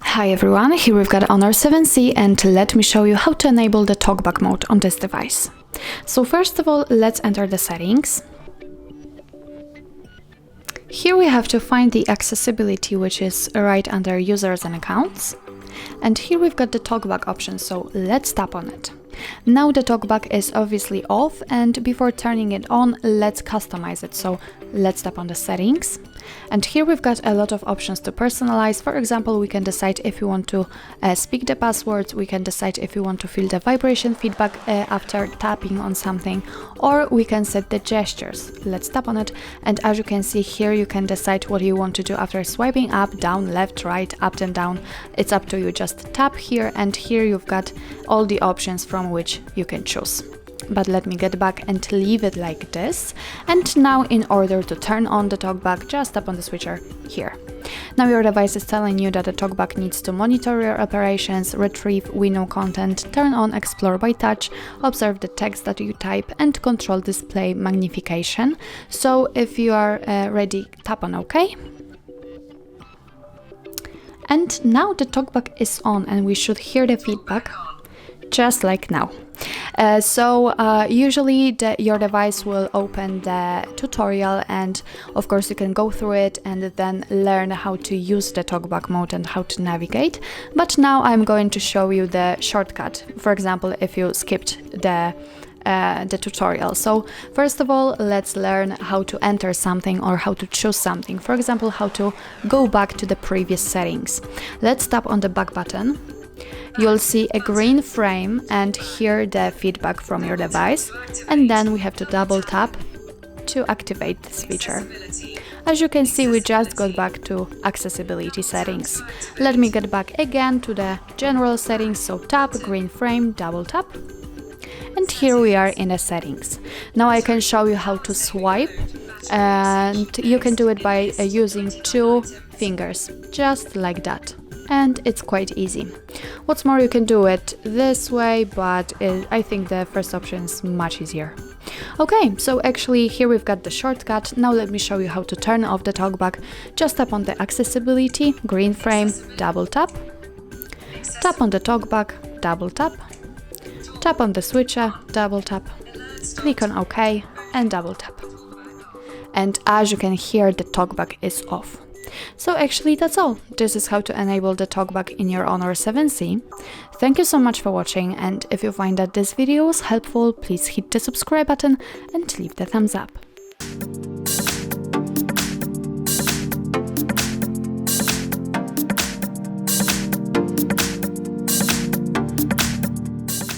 Hi everyone, here we've got Honor 7C and let me show you how to enable the Talkback mode on this device. So first of all, let's enter the settings. Here we have to find the accessibility, which is right under users and accounts. And here we've got the Talkback option, so let's tap on it. Now the Talkback is obviously off, and before turning it on, let's customize it. So let's tap on the settings. And here we've got a lot of options to personalize. For example, we can decide if we want to speak the passwords, we can decide if we want to feel the vibration feedback after tapping on something, or we can set the gestures. Let's tap on it, and as you can see here, you can decide what you want to do after swiping up, down, left, right, up and down. It's up to you. Just tap here, and here you've got all the options from which you can choose. But let me get back and leave it like this. And now in order to turn on the Talkback, just tap on the switcher here. Now your device is telling you that the Talkback needs to monitor your operations, retrieve window content, turn on Explore by touch, observe the text that you type, and control display magnification. So if you are ready, tap on OK. And now the Talkback is on and we should hear the feedback just like now. Usually your device will open the tutorial, and of course you can go through it and then learn how to use the Talkback mode and how to navigate. But now I'm going to show you the shortcut. For example, if you skipped the tutorial. So first of all, let's learn how to enter something or how to choose something. For example, how to go back to the previous settings. Let's tap on the back button. You'll see a green frame and hear the feedback from your device, and then we have to double tap to activate this feature. As you can see, we just got back to accessibility settings. Let me get back again to the general settings, so tap, green frame, double tap. And here we are in the settings. Now I can show you how to swipe, and you can do it by using 2 fingers, just like that. And it's quite easy. What's more, you can do it this way, but I think the first option is much easier. Okay, so actually here we've got the shortcut. Now let me show you how to turn off the Talkback. Just tap on the accessibility, green frame, double tap. Tap on the Talkback, double tap. Tap on the switcher, double tap. Click on OK and double tap. And as you can hear, the Talkback is off. So actually that's all. This is how to enable the Talkback in your Honor 7C. Thank you so much for watching, and if you find that this video was helpful, please hit the subscribe button and leave the thumbs up.